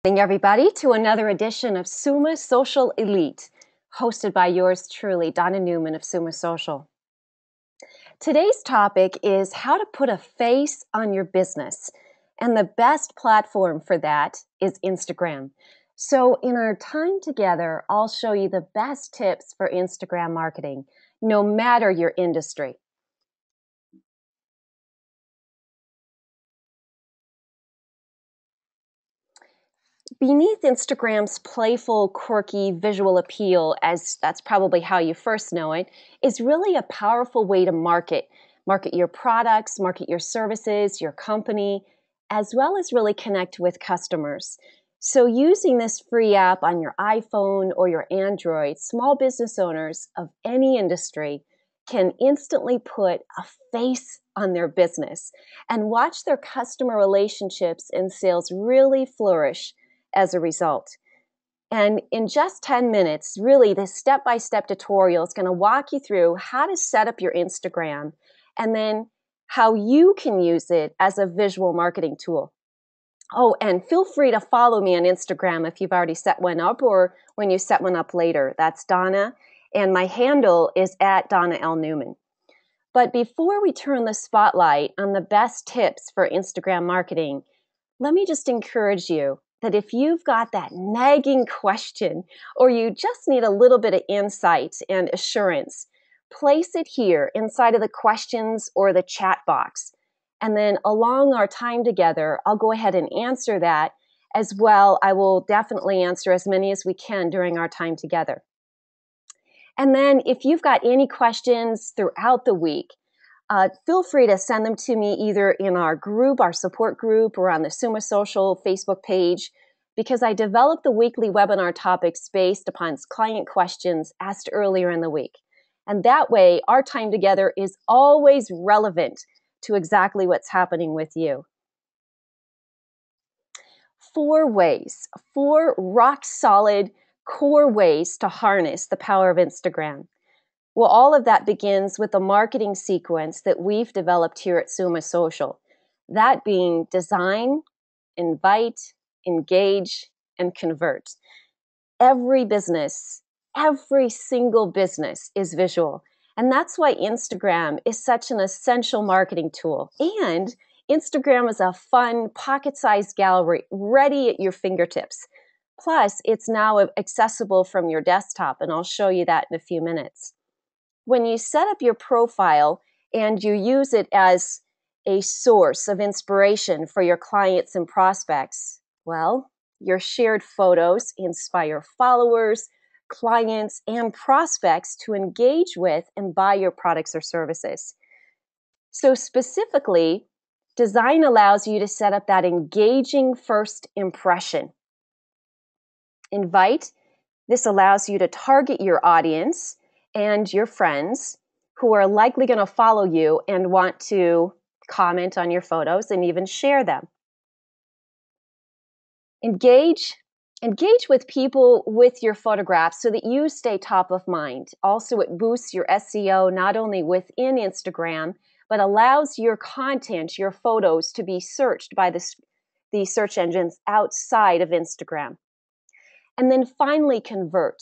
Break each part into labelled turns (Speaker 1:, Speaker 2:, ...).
Speaker 1: Welcome everybody to another edition of Summa Social Elite, hosted by yours truly, Donna Newman of Summa Social. Today's topic is how to put a face on your business, and the best platform for that is Instagram. So in our time together, I'll show you the best tips for Instagram marketing, no matter your industry. Beneath Instagram's playful, quirky visual appeal, as that's probably how you first know it, is really a powerful way to market. Market your products, market your services, your company, as well as really connect with customers. So using this free app on your iPhone or your Android, small business owners of any industry can instantly put a face on their business and watch their customer relationships and sales really flourish as a result. And in just 10 minutes, really, this step-by-step tutorial is going to walk you through how to set up your Instagram and then how you can use it as a visual marketing tool. Oh, and feel free to follow me on Instagram if you've already set one up or when you set one up later. That's Donna, and my handle is at Donna L. Newman. But before we turn the spotlight on the best tips for Instagram marketing, let me just encourage you that if you've got that nagging question or you just need a little bit of insight and assurance, place it here inside of the questions or the chat box. And then along our time together, I'll go ahead and answer that as well. I will definitely answer as many as we can during our time together. And then if you've got any questions throughout the week, feel free to send them to me either in our group, our support group, or on the Summa Social Facebook page, because I develop the weekly webinar topics based upon client questions asked earlier in the week. And that way, our time together is always relevant to exactly what's happening with you. 4 rock solid core ways to harness the power of Instagram. Well, all of that begins with the marketing sequence that we've developed here at Summa Social. That being design, invite, engage, and convert. Every business, every single business is visual. And that's why Instagram is such an essential marketing tool. And Instagram is a fun, pocket-sized gallery ready at your fingertips. Plus, it's now accessible from your desktop, and I'll show you that in a few minutes. When you set up your profile and you use it as a source of inspiration for your clients and prospects, well, your shared photos inspire followers, clients, and prospects to engage with and buy your products or services. So specifically, design allows you to set up that engaging first impression. Invite, this allows you to target your audience and your friends who are likely going to follow you and want to comment on your photos and even share them. Engage with people with your photographs so that you stay top of mind. Also, it boosts your SEO not only within Instagram, but allows your content, your photos, to be searched by the search engines outside of Instagram. And then finally, convert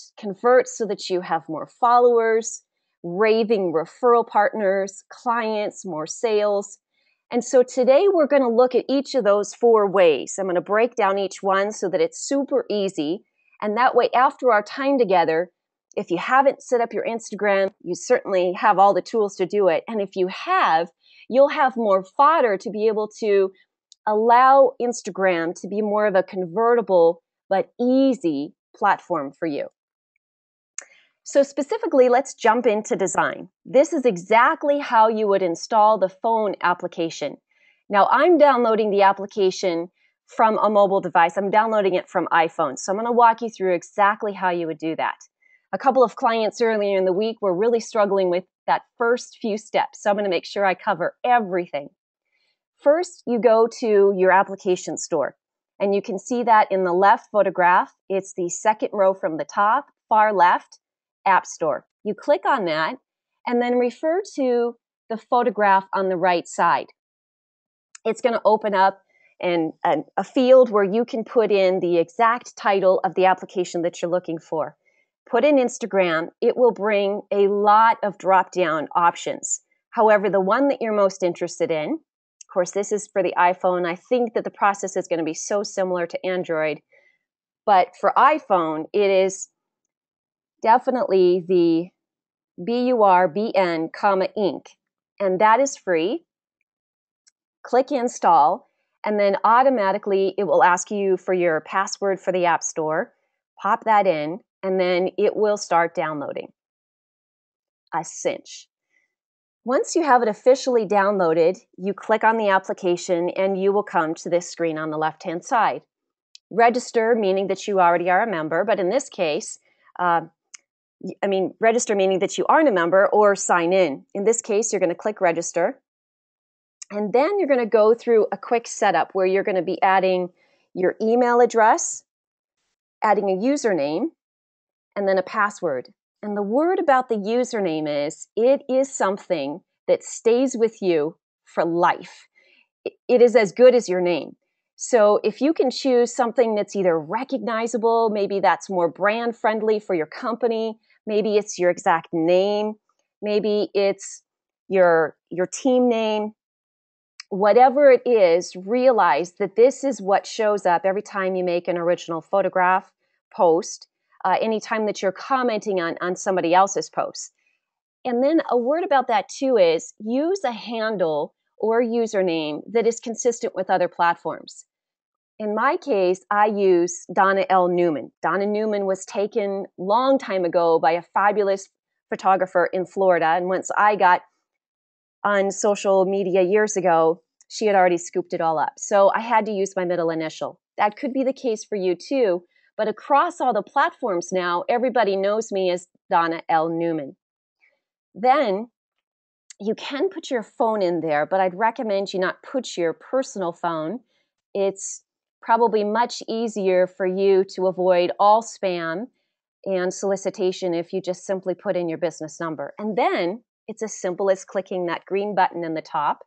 Speaker 1: so that you have more followers, raving referral partners, clients, more sales. And so today we're going to look at each of those 4 ways. I'm going to break down each one so that it's super easy. And that way, after our time together, if you haven't set up your Instagram, you certainly have all the tools to do it. And if you have, you'll have more fodder to be able to allow Instagram to be more of a convertible but easy platform for you. So specifically, let's jump into design. This is exactly how you would install the phone application. Now, I'm downloading the application from a mobile device. I'm downloading it from iPhone. So I'm going to walk you through exactly how you would do that. A couple of clients earlier in the week were really struggling with that first few steps. So I'm going to make sure I cover everything. First, you go to your application store. And you can see that in the left photograph. It's the second row from the top, far left, App Store. You click on that and then refer to the photograph on the right side. It's going to open up and a field where you can put in the exact title of the application that you're looking for. Put in Instagram, it will bring a lot of drop-down options. However, the one that you're most interested in, of course, this is for the iPhone. I think that the process is going to be so similar to Android. But for iPhone, it is definitely the BURBN, Inc. And that is free. Click install, and then automatically it will ask you for your password for the App Store. Pop that in, and then it will start downloading. A cinch. Once you have it officially downloaded, you click on the application and you will come to this screen on the left-hand side. Register, meaning that you already are a member, but in this case, register meaning that you aren't a member, or sign in. In this case, you're going to click register. And then you're going to go through a quick setup where you're going to be adding your email address, adding a username, and then a password. And the word about the username is, it is something that stays with you for life. It is as good as your name. So if you can choose something that's either recognizable, maybe that's more brand friendly for your company, maybe it's your exact name, maybe it's your team name, whatever it is, realize that this is what shows up every time you make an original photograph, post, anytime that you're commenting on somebody else's post. And then a word about that too is use a handle or username that is consistent with other platforms. In my case, I use Donna L. Newman. Donna Newman was taken long time ago by a fabulous photographer in Florida. And once I got on social media years ago, she had already scooped it all up. So I had to use my middle initial. That could be the case for you too. But across all the platforms now, everybody knows me as Donna L. Newman. Then you can put your phone in there, but I'd recommend you not put your personal phone. It's probably much easier for you to avoid all spam and solicitation if you just simply put in your business number. And then it's as simple as clicking that green button in the top.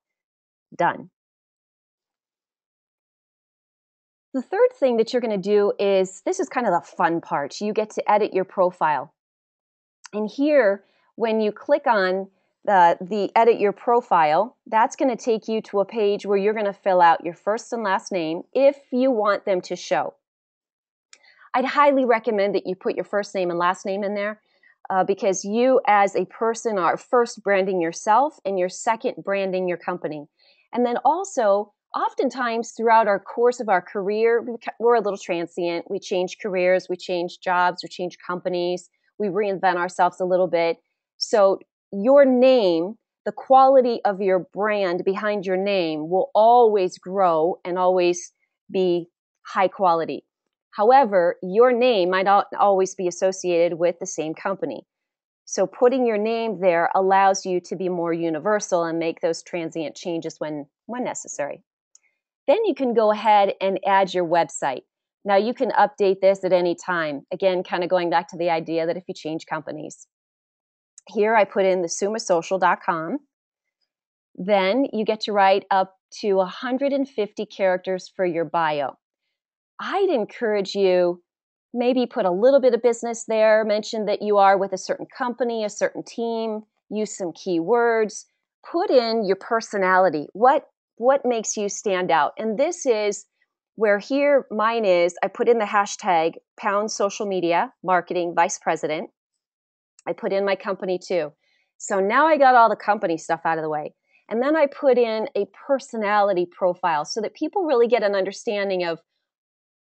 Speaker 1: Done. The third thing that you're going to do is, this is kind of the fun part. You get to edit your profile. And here, when you click on the edit your profile, that's going to take you to a page where you're going to fill out your first and last name if you want them to show. I'd highly recommend that you put your first name and last name in there because you as a person are first branding yourself and you're second branding your company. And then also, oftentimes throughout our course of our career, we're a little transient. We change careers, we change jobs, we change companies, we reinvent ourselves a little bit. So your name, the quality of your brand behind your name will always grow and always be high quality. However, your name might not always be associated with the same company. So putting your name there allows you to be more universal and make those transient changes when necessary. Then you can go ahead and add your website. Now you can update this at any time. Again, kind of going back to the idea that if you change companies. Here I put in the summasocial.com. Then you get to write up to 150 characters for your bio. I'd encourage you, maybe put a little bit of business there, mention that you are with a certain company, a certain team, use some keywords, put in your personality. What makes you stand out? And this is where here mine is, I put in the hashtag #social media marketing vice president. I put in my company too. So now I got all the company stuff out of the way. And then I put in a personality profile so that people really get an understanding of,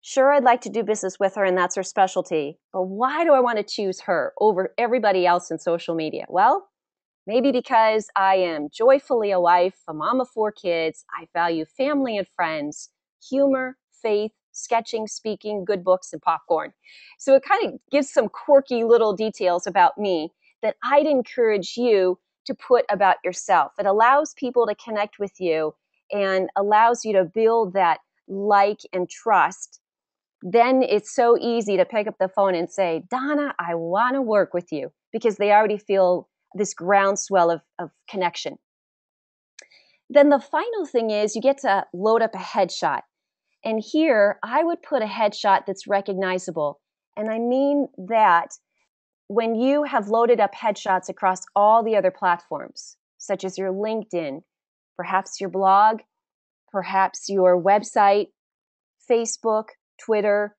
Speaker 1: sure, I'd like to do business with her and that's her specialty, but why do I want to choose her over everybody else in social media? Well, maybe because I am joyfully a wife, a mom of 4 kids, I value family and friends, humor, faith, sketching, speaking, good books, and popcorn. So it kind of gives some quirky little details about me that I'd encourage you to put about yourself. It allows people to connect with you and allows you to build that like and trust. Then it's so easy to pick up the phone and say, Donna, I want to work with you, because they already feel this groundswell of connection. Then the final thing is you get to load up a headshot. And here, I would put a headshot that's recognizable. And I mean that when you have loaded up headshots across all the other platforms, such as your LinkedIn, perhaps your blog, perhaps your website, Facebook, Twitter,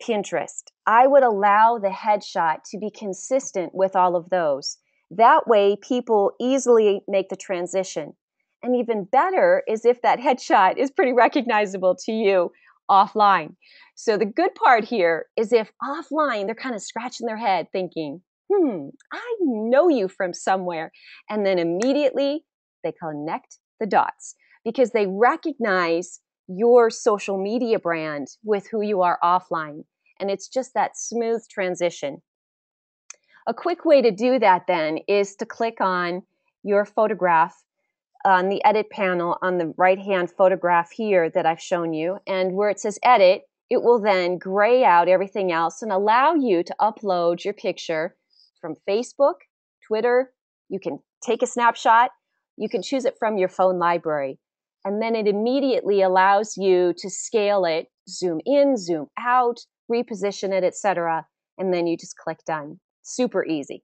Speaker 1: Pinterest, I would allow the headshot to be consistent with all of those. That way, people easily make the transition. And even better is if that headshot is pretty recognizable to you offline. So the good part here is if offline, they're kind of scratching their head thinking, I know you from somewhere. And then immediately they connect the dots because they recognize your social media brand with who you are offline. And it's just that smooth transition. A quick way to do that then is to click on your photograph on the edit panel on the right-hand photograph here that I've shown you. And where it says edit, it will then gray out everything else and allow you to upload your picture from Facebook, Twitter. You can take a snapshot. You can choose it from your phone library. And then it immediately allows you to scale it, zoom in, zoom out, reposition it, etc. And then you just click done. Super easy.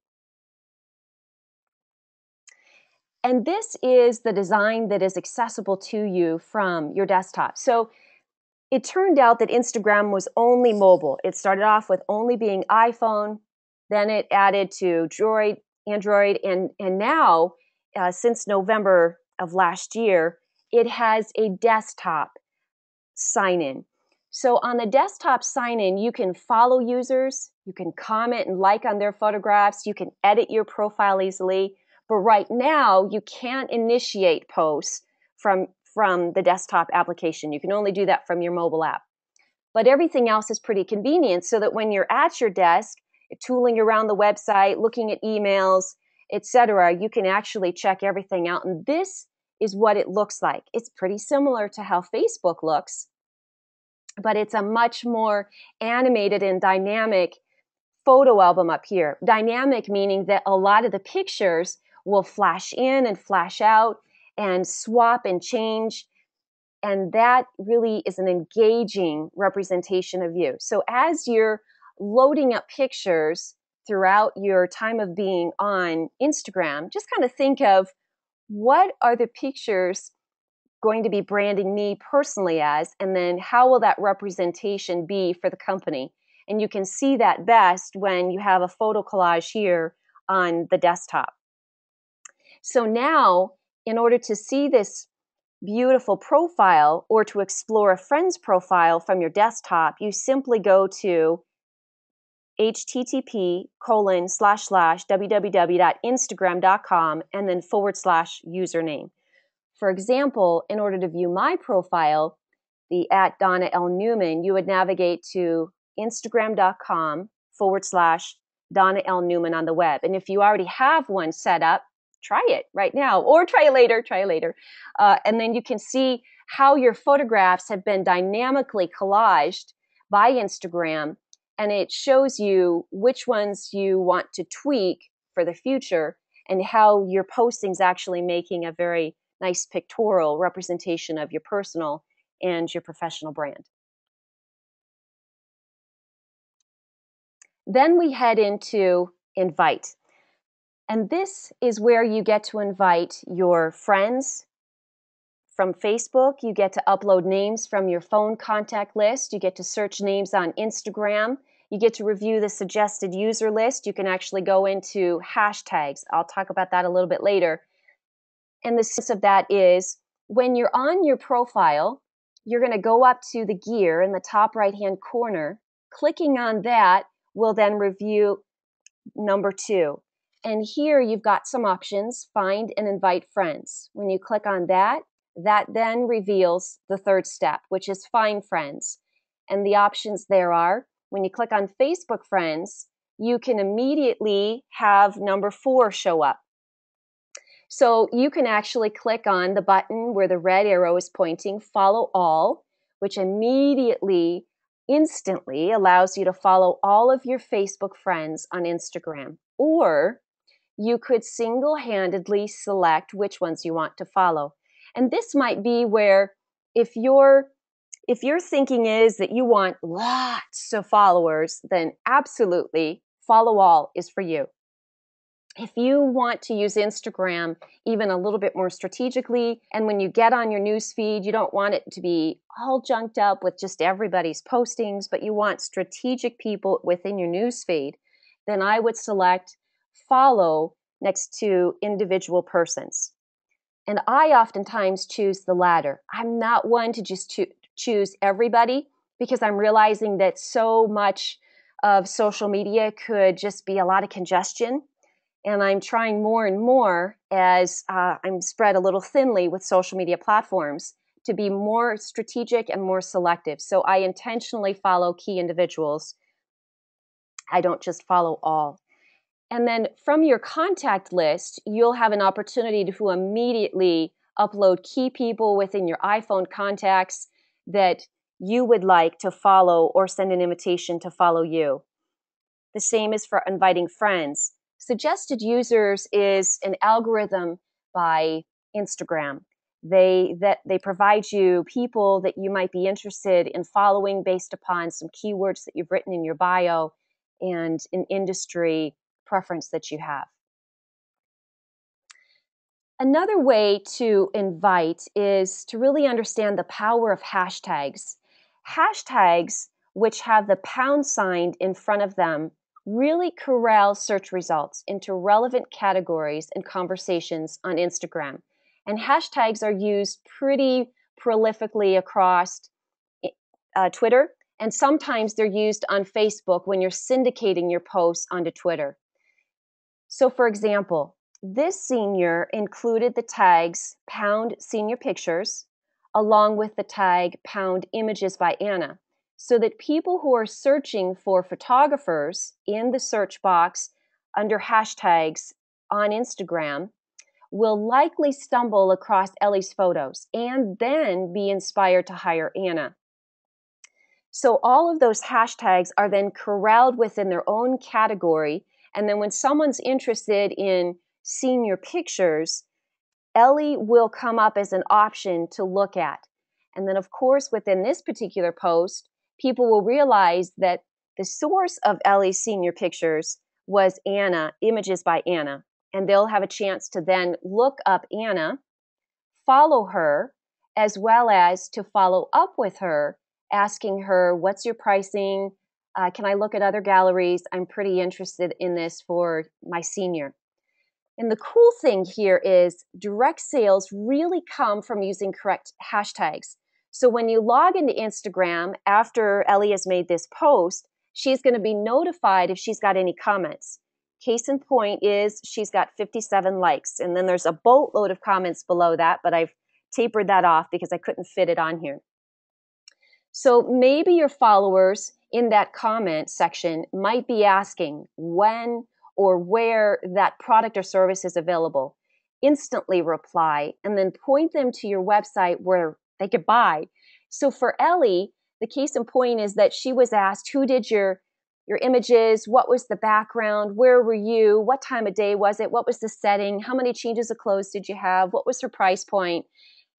Speaker 1: And this is the design that is accessible to you from your desktop. So it turned out that Instagram was only mobile. It started off with only being iPhone, then it added to Android, and now, since November of last year, it has a desktop sign-in. So on the desktop sign-in, you can follow users, you can comment and like on their photographs, you can edit your profile easily. But right now, you can't initiate posts from the desktop application. You can only do that from your mobile app. But everything else is pretty convenient so that when you're at your desk, tooling around the website, looking at emails, etc., you can actually check everything out. And this is what it looks like. It's pretty similar to how Facebook looks, but it's a much more animated and dynamic photo album up here. Dynamic meaning that a lot of the pictures will flash in and flash out and swap and change. And that really is an engaging representation of you. So as you're loading up pictures throughout your time of being on Instagram, just kind of think of what are the pictures going to be branding me personally as, and then how will that representation be for the company? And you can see that best when you have a photo collage here on the desktop. So now, in order to see this beautiful profile or to explore a friend's profile from your desktop, you simply go to http://www.instagram.com and then /username. For example, in order to view my profile, the @Donna L. Newman, you would navigate to instagram.com/Donna L. Newman on the web. And if you already have one set up, try it right now or try it later. And then you can see how your photographs have been dynamically collaged by Instagram. And it shows you which ones you want to tweak for the future and how your posting's actually making a very nice pictorial representation of your personal and your professional brand. Then we head into invite. And this is where you get to invite your friends from Facebook. You get to upload names from your phone contact list. You get to search names on Instagram. You get to review the suggested user list. You can actually go into hashtags. I'll talk about that a little bit later. And the sense of that is when you're on your profile, you're going to go up to the gear in the top right-hand corner. Clicking on that will then review number 2. And here you've got some options, find and invite friends. When you click on that, that then reveals the third step, which is find friends. And the options there are, when you click on Facebook friends, you can immediately have number 4 show up. So you can actually click on the button where the red arrow is pointing, follow all, which immediately, instantly allows you to follow all of your Facebook friends on Instagram. Or you could single-handedly select which ones you want to follow. And this might be where if you're If your thinking is that you want lots of followers, then absolutely follow all is for you. If you want to use Instagram even a little bit more strategically, and when you get on your news feed, you don't want it to be all junked up with just everybody's postings, but you want strategic people within your news feed, then I would select follow next to individual persons. And I oftentimes choose the latter. I'm not one to just choose everybody, because I'm realizing that so much of social media could just be a lot of congestion. And I'm trying more and more, as I'm spread a little thinly with social media platforms, to be more strategic and more selective. So I intentionally follow key individuals. I don't just follow all. And then from your contact list, you'll have an opportunity to immediately upload key people within your iPhone contacts that you would like to follow or send an invitation to follow you. The same is for inviting friends. Suggested users is an algorithm by Instagram. They provide you people that you might be interested in following based upon some keywords that you've written in your bio and an industry preference that you have. Another way to invite is to really understand the power of hashtags. Hashtags, which have the pound sign in front of them, really corral search results into relevant categories and conversations on Instagram. And hashtags are used pretty prolifically across Twitter, and sometimes they're used on Facebook when you're syndicating your posts onto Twitter. So, for example, this senior included the tags pound senior pictures along with the tag pound images by Anna, so that people who are searching for photographers in the search box under hashtags on Instagram will likely stumble across Ellie's photos and then be inspired to hire Anna. So all of those hashtags are then corralled within their own category. And then when someone's interested in senior pictures, Ellie will come up as an option to look at. And then, of course, within this particular post, people will realize that the source of Ellie's senior pictures was Anna, images by Anna. And they'll have a chance to then look up Anna, follow her, as well as to follow up with her, asking her, what's your pricing? Can I look at other galleries? I'm pretty interested in this for my senior. And the cool thing here is direct sales really come from using correct hashtags. So when you log into Instagram after Ellie has made this post, she's going to be notified if she's got any comments. Case in point is she's got 57 likes, and then there's a boatload of comments below that, but I've tapered that off because I couldn't fit it on here. So maybe your followers in that comment section might be asking when or where that product or service is available. Instantly reply and then point them to your website where they could buy. So for Ellie, the case in point is that she was asked, who did your images? What was the background? Where were you? What time of day was it? What was the setting? How many changes of clothes did you have? What was her price point?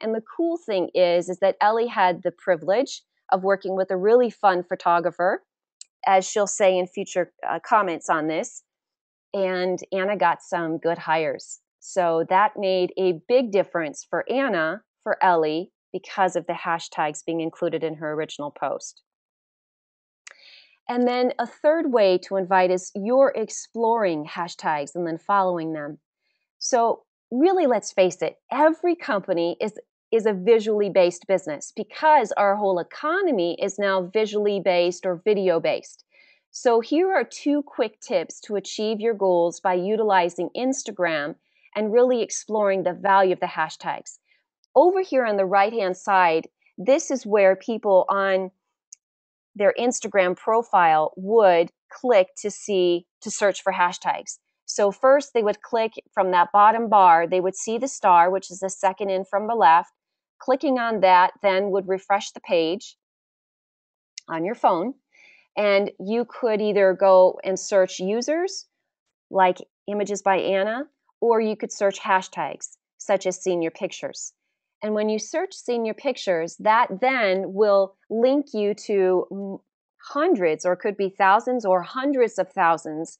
Speaker 1: And the cool thing is that Ellie had the privilege of working with a really fun photographer, as she'll say in future comments on this. And Anna got some good hires. So that made a big difference for Anna, for Ellie, because of the hashtags being included in her original post. And then a third way to invite is you're exploring hashtags and then following them. So really, let's face it, every company is a visually based business because our whole economy is now visually based or video based. So here are 2 quick tips to achieve your goals by utilizing Instagram and really exploring the value of the hashtags. Over here on the right-hand side, this is where people on their Instagram profile would click to search for hashtags. So first they would click from that bottom bar, they would see the star, which is the second in from the left. Clicking on that then would refresh the page on your phone. And you could either go and search users like images by Anna, or you could search hashtags such as senior pictures. And when you search senior pictures, that then will link you to hundreds, or could be thousands or hundreds of thousands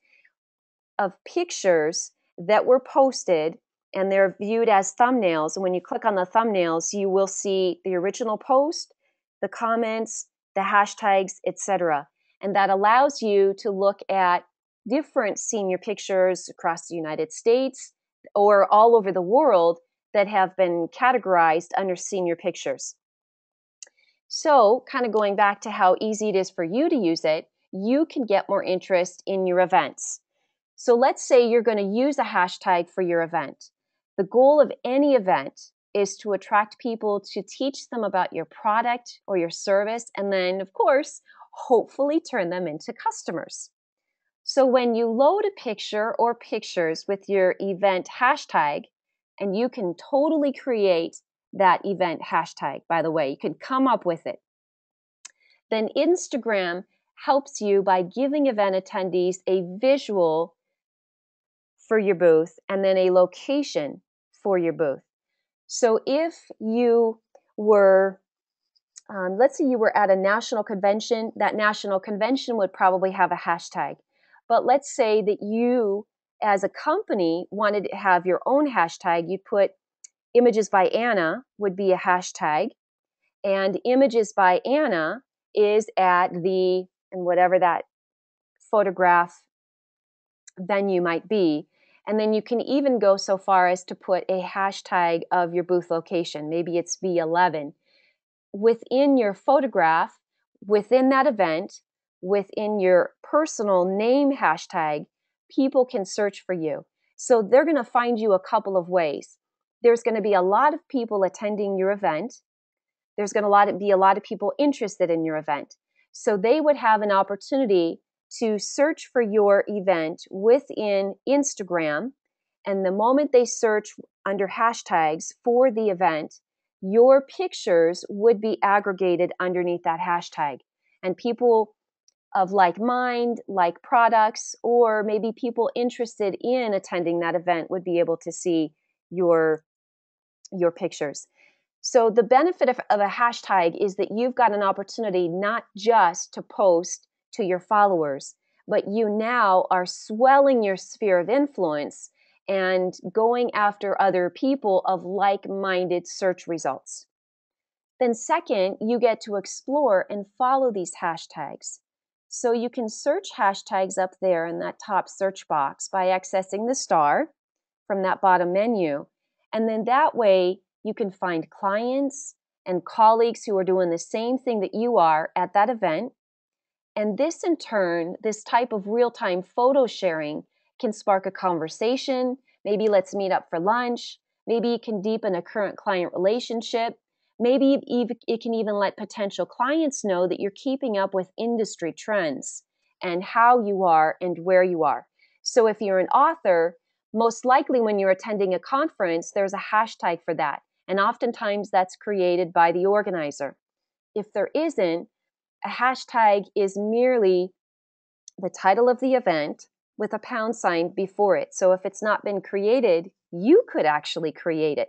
Speaker 1: of pictures that were posted, and they're viewed as thumbnails. And when you click on the thumbnails, you will see the original post, the comments, the hashtags, etc. And that allows you to look at different senior pictures across the United States or all over the world that have been categorized under senior pictures. So, kind of going back to how easy it is for you to use it, you can get more interest in your events. So let's say you're going to use a hashtag for your event. The goal of any event is to attract people, to teach them about your product or your service, and then, of course, hopefully turn them into customers. So when you load a picture or pictures with your event hashtag, and you can totally create that event hashtag, by the way, you can come up with it, then Instagram helps you by giving event attendees a visual for your booth and then a location for your booth. So if you were, let's say you were at a national convention, that national convention would probably have a hashtag. But let's say that you, as a company, wanted to have your own hashtag. You'd put Images by Anna would be a hashtag, and Images by Anna is at the, and whatever that photograph venue might be. And then you can even go so far as to put a hashtag of your booth location. Maybe it's B11. Within your photograph, within that event, within your personal name hashtag, people can search for you. So they're going to find you a couple of ways. There's going to be a lot of people attending your event. There's going to be a lot of people interested in your event. So they would have an opportunity to search for your event within Instagram. And the moment they search under hashtags for the event, your pictures would be aggregated underneath that hashtag. And people of like mind, like products, or maybe people interested in attending that event would be able to see your pictures. So the benefit of a hashtag is that you've got an opportunity not just to post to your followers, but you now are swelling your sphere of influence and going after other people of like-minded search results. Then second, you get to explore and follow these hashtags. So you can search hashtags up there in that top search box by accessing the star from that bottom menu. And then that way you can find clients and colleagues who are doing the same thing that you are at that event. And this in turn, this type of real-time photo sharing can spark a conversation. Maybe let's meet up for lunch. Maybe it can deepen a current client relationship. Maybe it can even let potential clients know that you're keeping up with industry trends and how you are and where you are. So if you're an author, most likely when you're attending a conference, there's a hashtag for that. And oftentimes that's created by the organizer. If there isn't, a hashtag is merely the title of the event with a pound sign before it. So if it's not been created, you could actually create it.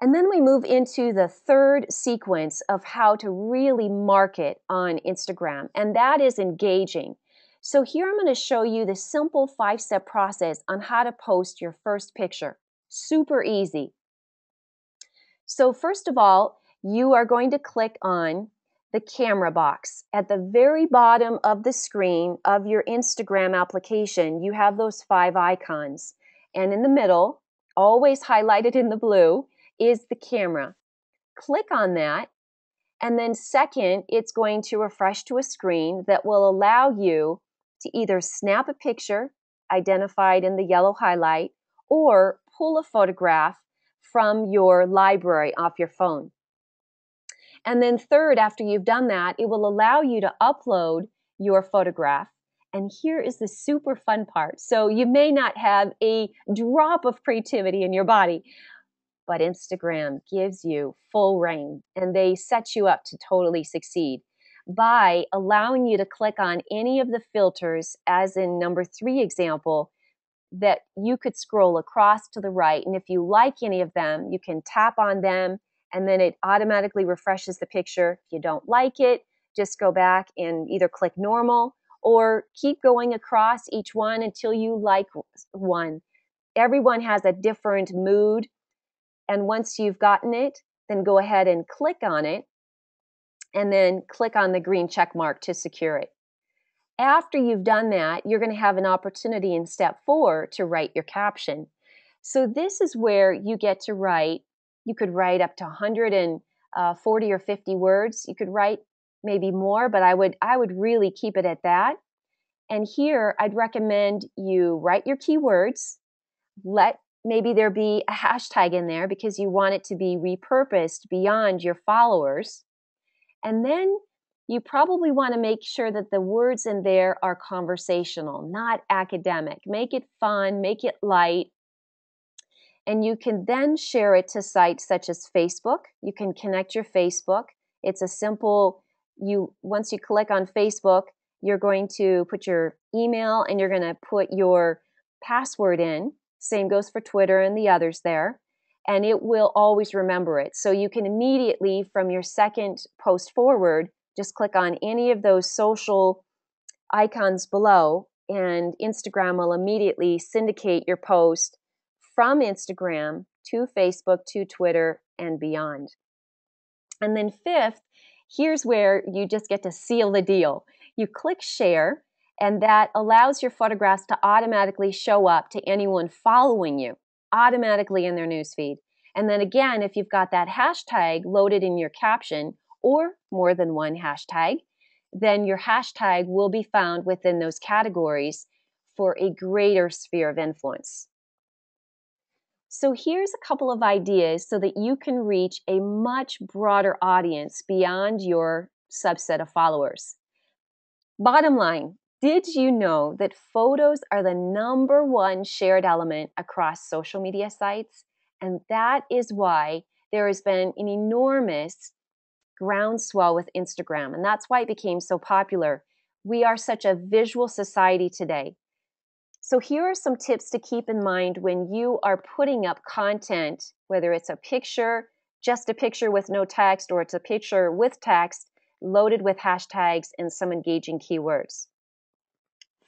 Speaker 1: And then we move into the third sequence of how to really market on Instagram, and that is engaging. So here I'm going to show you the simple 5-step process on how to post your first picture. Super easy. So first of all, you are going to click on the camera box. At the very bottom of the screen of your Instagram application, you have those 5 icons. And in the middle, always highlighted in the blue, is the camera. Click on that. And then second, it's going to refresh to a screen that will allow you to either snap a picture, identified in the yellow highlight, or pull a photograph from your library off your phone. And then third, after you've done that, it will allow you to upload your photograph. And here is the super fun part. So you may not have a drop of creativity in your body, but Instagram gives you full reign, and they set you up to totally succeed by allowing you to click on any of the filters, as in number 3 example, that you could scroll across to the right. And if you like any of them, you can tap on them and then it automatically refreshes the picture. If you don't like it, just go back and either click normal or keep going across each one until you like one. Everyone has a different mood. And once you've gotten it, then go ahead and click on it and then click on the green check mark to secure it. After you've done that, you're going to have an opportunity in step 4 to write your caption. So this is where you get to write. You could write up to 140 or 50 words. You could write maybe more, but I would really keep it at that. And here I'd recommend you write your keywords. Let maybe there be a hashtag in there because you want it to be repurposed beyond your followers. And then you probably want to make sure that the words in there are conversational, not academic. Make it fun, make it light. And you can then share it to sites such as Facebook. You can connect your Facebook. It's a simple, once you click on Facebook, you're going to put your email and you're going to put your password in. Same goes for Twitter and the others there. And it will always remember it. So you can immediately, from your second post forward, just click on any of those social icons below, and Instagram will immediately syndicate your post from Instagram to Facebook, to Twitter, and beyond. And then fifth, here's where you just get to seal the deal. You click share, and that allows your photographs to automatically show up to anyone following you, automatically in their newsfeed. And then again, if you've got that hashtag loaded in your caption, or more than one hashtag, then your hashtag will be found within those categories for a greater sphere of influence. So here's a couple of ideas so that you can reach a much broader audience beyond your subset of followers. Bottom line, did you know that photos are the #1 shared element across social media sites? And that is why there has been an enormous groundswell with Instagram, and that's why it became so popular. We are such a visual society today. So here are some tips to keep in mind when you are putting up content, whether it's a picture, just a picture with no text, or it's a picture with text loaded with hashtags and some engaging keywords.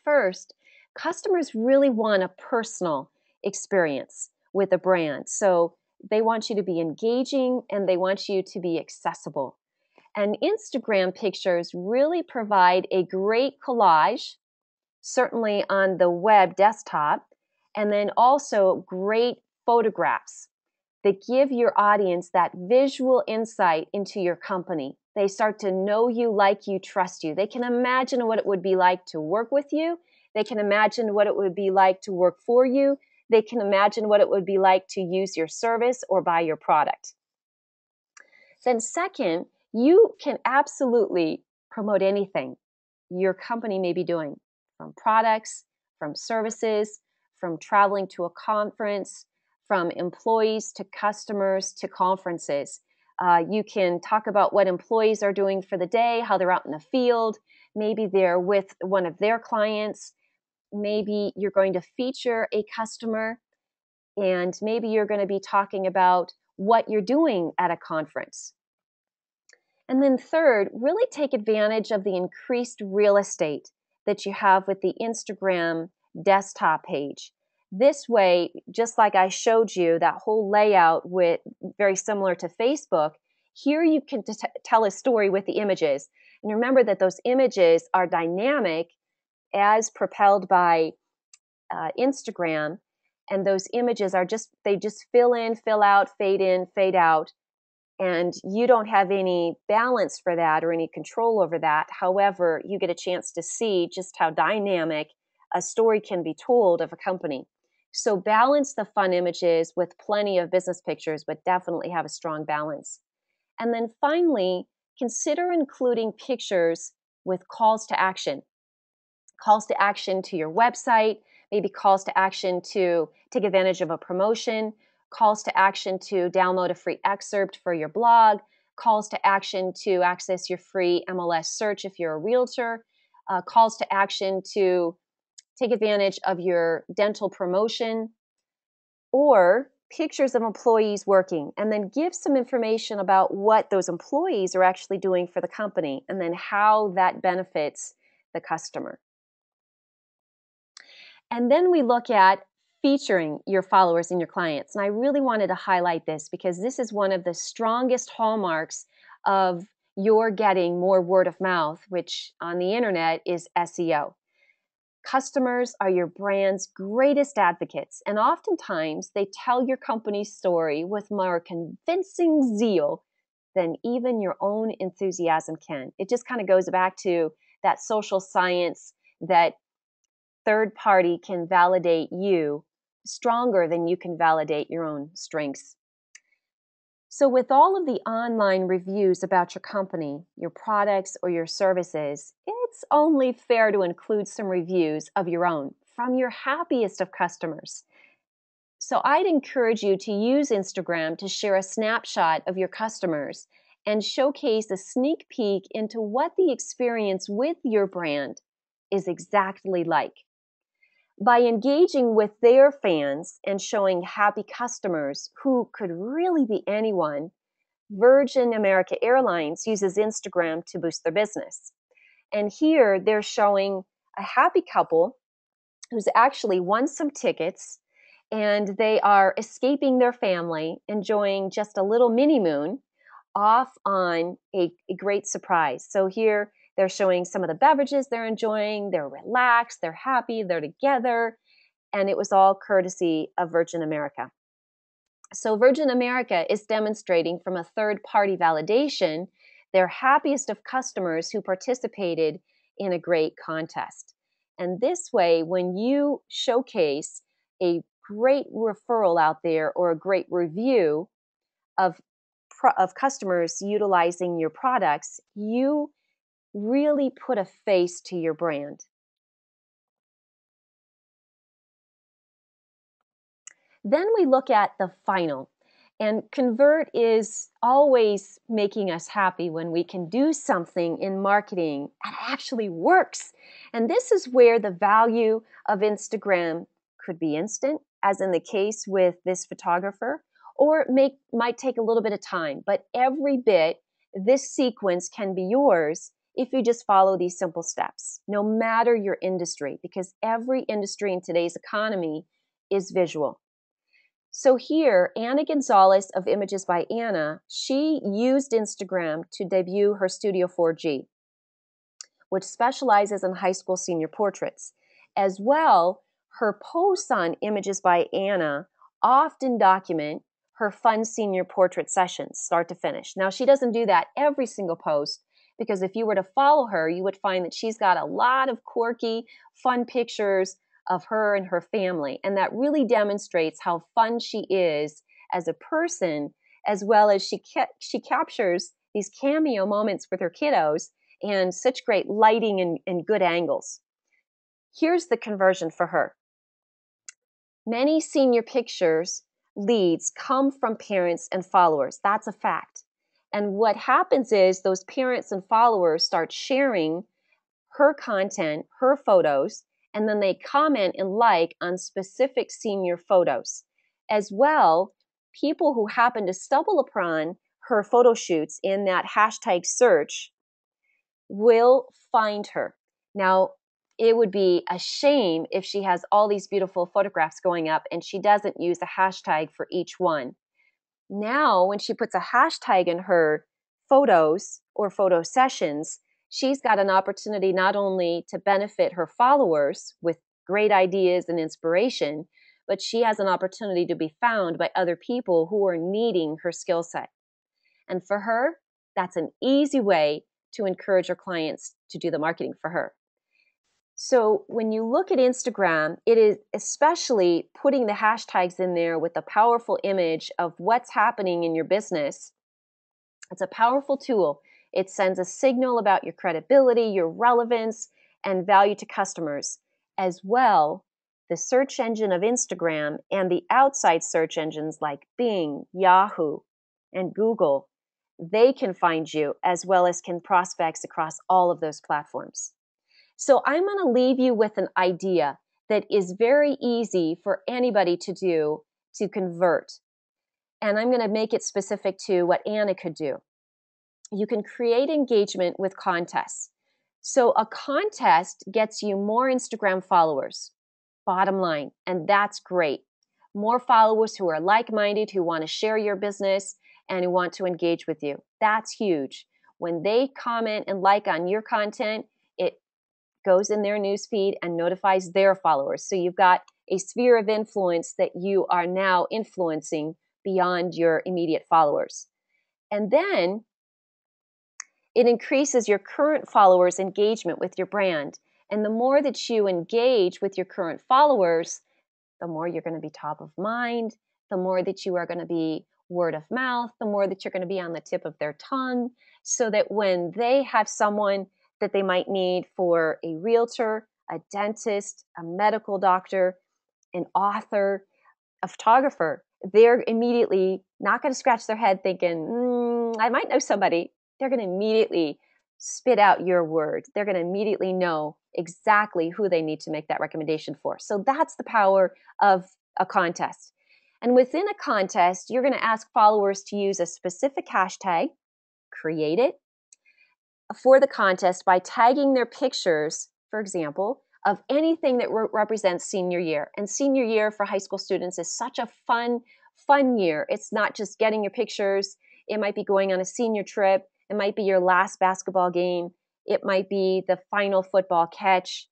Speaker 1: First, customers really want a personal experience with a brand. So they want you to be engaging and they want you to be accessible. And Instagram pictures really provide a great collage, certainly on the web desktop, and then also great photographs that give your audience that visual insight into your company. They start to know you, like you, trust you. They can imagine what it would be like to work with you. They can imagine what it would be like to work for you. They can imagine what it would be like to use your service or buy your product. Then second, you can absolutely promote anything your company may be doing, from products, from services, from traveling to a conference, from employees to customers to conferences. You can talk about what employees are doing for the day, how they're out in the field. Maybe they're with one of their clients. Maybe you're going to feature a customer, and maybe you're going to be talking about what you're doing at a conference. And then third, really take advantage of the increased real estate that you have with the Instagram desktop page. This way, just like I showed you, that whole layout with very similar to Facebook, here you can tell a story with the images. And remember that those images are dynamic as propelled by Instagram. And those images are they just fill in, fill out, fade out. And you don't have any balance for that or any control over that. However, you get a chance to see just how dynamic a story can be told of a company. So balance the fun images with plenty of business pictures, but definitely have a strong balance. And then finally, consider including pictures with calls to action. Calls to action to your website, maybe calls to action to take advantage of a promotion, calls to action to download a free excerpt for your blog, calls to action to access your free MLS search if you're a realtor, calls to action to take advantage of your dental promotion, or pictures of employees working, and then give some information about what those employees are actually doing for the company and then how that benefits the customer. And then we look at featuring your followers and your clients. And I really wanted to highlight this because this is one of the strongest hallmarks of your getting more word of mouth, which on the internet is SEO. Customers are your brand's greatest advocates, and oftentimes they tell your company's story with more convincing zeal than even your own enthusiasm can. It just kind of goes back to that social science that third party can validate you stronger than you can validate your own strengths. So, with all of the online reviews about your company, your products, or your services, it's only fair to include some reviews of your own from your happiest of customers. So, I'd encourage you to use Instagram to share a snapshot of your customers and showcase a sneak peek into what the experience with your brand is exactly like. By engaging with their fans and showing happy customers who could really be anyone, Virgin America Airlines uses Instagram to boost their business. And here they're showing a happy couple who's actually won some tickets, and they are escaping their family, enjoying just a little mini moon off on a great surprise. So here they're showing some of the beverages they're enjoying. They're relaxed, they're happy, they're together, and it was all courtesy of Virgin America. So Virgin America is demonstrating from a third-party validation their happiest of customers who participated in a great contest. And this way, when you showcase a great referral out there or a great review of customers utilizing your products, you really put a face to your brand. Then we look at the final. And convert is always making us happy when we can do something in marketing and it actually works. And this is where the value of Instagram could be instant, as in the case with this photographer, or might take a little bit of time. But every bit, this sequence can be yours if you just follow these simple steps, no matter your industry, because every industry in today's economy is visual. So here, Anna Gonzalez of Images by Anna, she used Instagram to debut her Studio 4G, which specializes in high school senior portraits. As well, her posts on Images by Anna often document her fun senior portrait sessions, start to finish. Now, she doesn't do that every single post, because if you were to follow her, you would find that she's got a lot of quirky, fun pictures of her and her family. And that really demonstrates how fun she is as a person, as well as she captures these cameo moments with her kiddos and such great lighting and good angles. Here's the conversion for her. Many senior pictures leads come from parents and followers. That's a fact. And what happens is those parents and followers start sharing her content, her photos, and then they comment and like on specific senior photos. As well, people who happen to stumble upon her photo shoots in that hashtag search will find her. Now, it would be a shame if she has all these beautiful photographs going up and she doesn't use a hashtag for each one. Now, when she puts a hashtag in her photos or photo sessions, she's got an opportunity not only to benefit her followers with great ideas and inspiration, but she has an opportunity to be found by other people who are needing her skill set. And for her, that's an easy way to encourage her clients to do the marketing for her. So when you look at Instagram, it is especially putting the hashtags in there with a powerful image of what's happening in your business. It's a powerful tool. It sends a signal about your credibility, your relevance, and value to customers. As well, the search engine of Instagram and the outside search engines like Bing, Yahoo, and Google, they can find you as well as can prospects across all of those platforms. So I'm going to leave you with an idea that is very easy for anybody to do to convert. And I'm going to make it specific to what Anna could do. You can create engagement with contests. So a contest gets you more Instagram followers, bottom line, and that's great. More followers who are like-minded, who want to share your business, and who want to engage with you. That's huge. When they comment and like on your content, it goes in their newsfeed and notifies their followers. So you've got a sphere of influence that you are now influencing beyond your immediate followers. And then it increases your current followers' engagement with your brand. And the more that you engage with your current followers, the more you're going to be top of mind, the more that you are going to be word of mouth, the more that you're going to be on the tip of their tongue, so that when they have someone that they might need for a realtor, a dentist, a medical doctor, an author, a photographer, they're immediately not going to scratch their head thinking, I might know somebody. They're going to immediately spit out your word. They're going to immediately know exactly who they need to make that recommendation for. So that's the power of a contest. And within a contest, you're going to ask followers to use a specific hashtag, create it, for the contest by tagging their pictures, for example, of anything that represents senior year. And senior year for high school students is such a fun year. It's not just getting your pictures. It might be going on a senior trip. It might be your last basketball game. It might be the final football catch,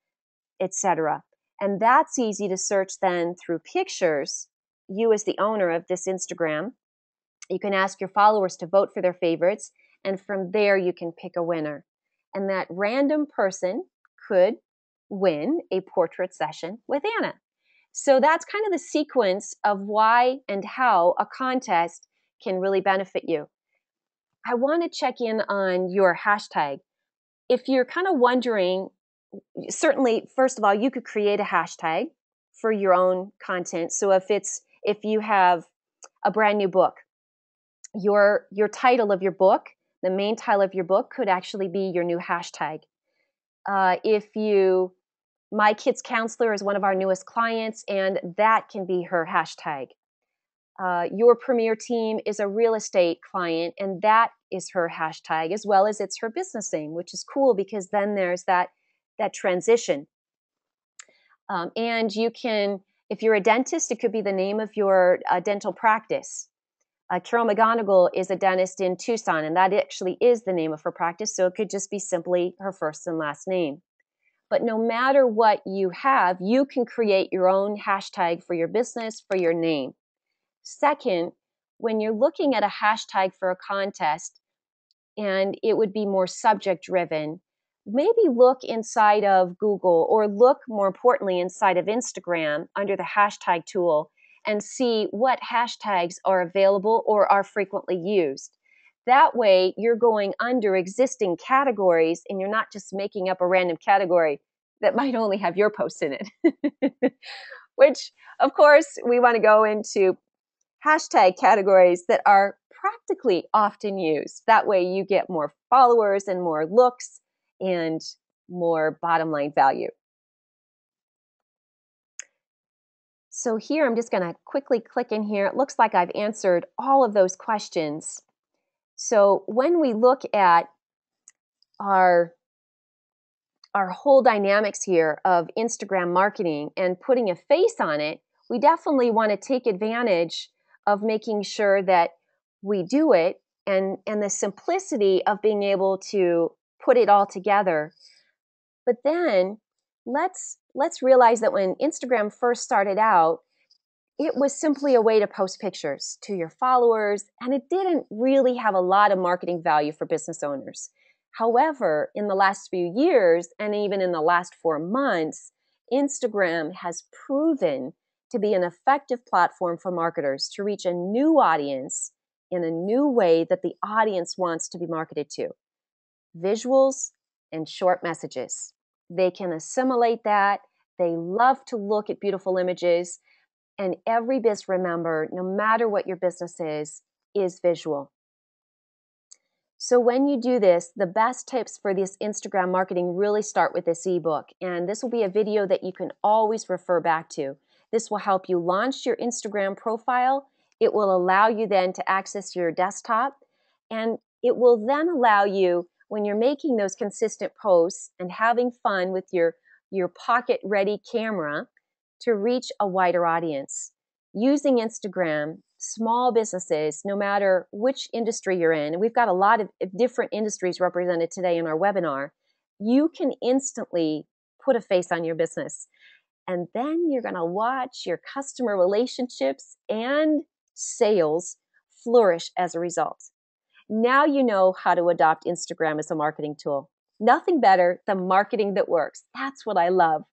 Speaker 1: etc. And that's easy to search then through pictures. You as the owner of this Instagram, you can ask your followers to vote for their favorites, and from there you can pick a winner. And that random person could win a portrait session with Anna. So that's kind of the sequence of why and how a contest can really benefit you. I want to check in on your hashtag. If you're kind of wondering, certainly, first of all, you could create a hashtag for your own content. So if you have a brand new book, your title of your book, the main title of your book could actually be your new hashtag. My kid's counselor is one of our newest clients, and that can be her hashtag. Your premier team is a real estate client, and that is her hashtag, as well as it's her business name, which is cool because then there's that transition. And you can, if you're a dentist, it could be the name of your dental practice. Carol McGonigal is a dentist in Tucson, and that actually is the name of her practice, so it could just be simply her first and last name. But no matter what you have, you can create your own hashtag for your business, for your name. Second, when you're looking at a hashtag for a contest, and it would be more subject-driven, maybe look inside of Google, or look more importantly inside of Instagram under the hashtag tool, and see what hashtags are available or are frequently used. That way, you're going under existing categories and you're not just making up a random category that might only have your post in it. Which, of course, we want to go into hashtag categories that are practically often used. That way, you get more followers and more looks and more bottom line value. So here, I'm just going to quickly click in here. It looks like I've answered all of those questions. So when we look at our whole dynamics here of Instagram marketing and putting a face on it, we definitely want to take advantage of making sure that we do it and the simplicity of being able to put it all together. But then let's realize that when Instagram first started out, it was simply a way to post pictures to your followers, and it didn't really have a lot of marketing value for business owners. However, in the last few years, and even in the last 4 months, Instagram has proven to be an effective platform for marketers to reach a new audience in a new way that the audience wants to be marketed to. Visuals and short messages. They can assimilate that. They love to look at beautiful images. And every business, remember, no matter what your business is visual. So when you do this, the best tips for this Instagram marketing really start with this ebook. And this will be a video that you can always refer back to. This will help you launch your Instagram profile. It will allow you then to access your desktop. And it will then allow you, when you're making those consistent posts and having fun with your pocket-ready camera, to reach a wider audience. Using Instagram, small businesses, no matter which industry you're in, and we've got a lot of different industries represented today in our webinar, you can instantly put a face on your business. And then you're going to watch your customer relationships and sales flourish as a result. Now you know how to adopt Instagram as a marketing tool. Nothing better than marketing that works. That's what I love.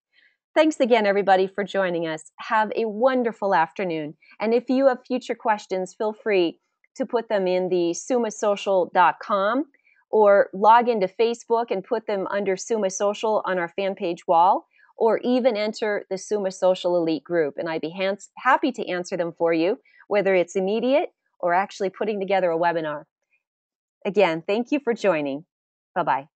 Speaker 1: Thanks again, everybody, for joining us. Have a wonderful afternoon. And if you have future questions, feel free to put them in the summasocial.com or log into Facebook and put them under Summa Social on our fan page wall, or even enter the Summa Social Elite group. And I'd be happy to answer them for you, whether it's immediate or actually putting together a webinar. Again, thank you for joining. Bye-bye.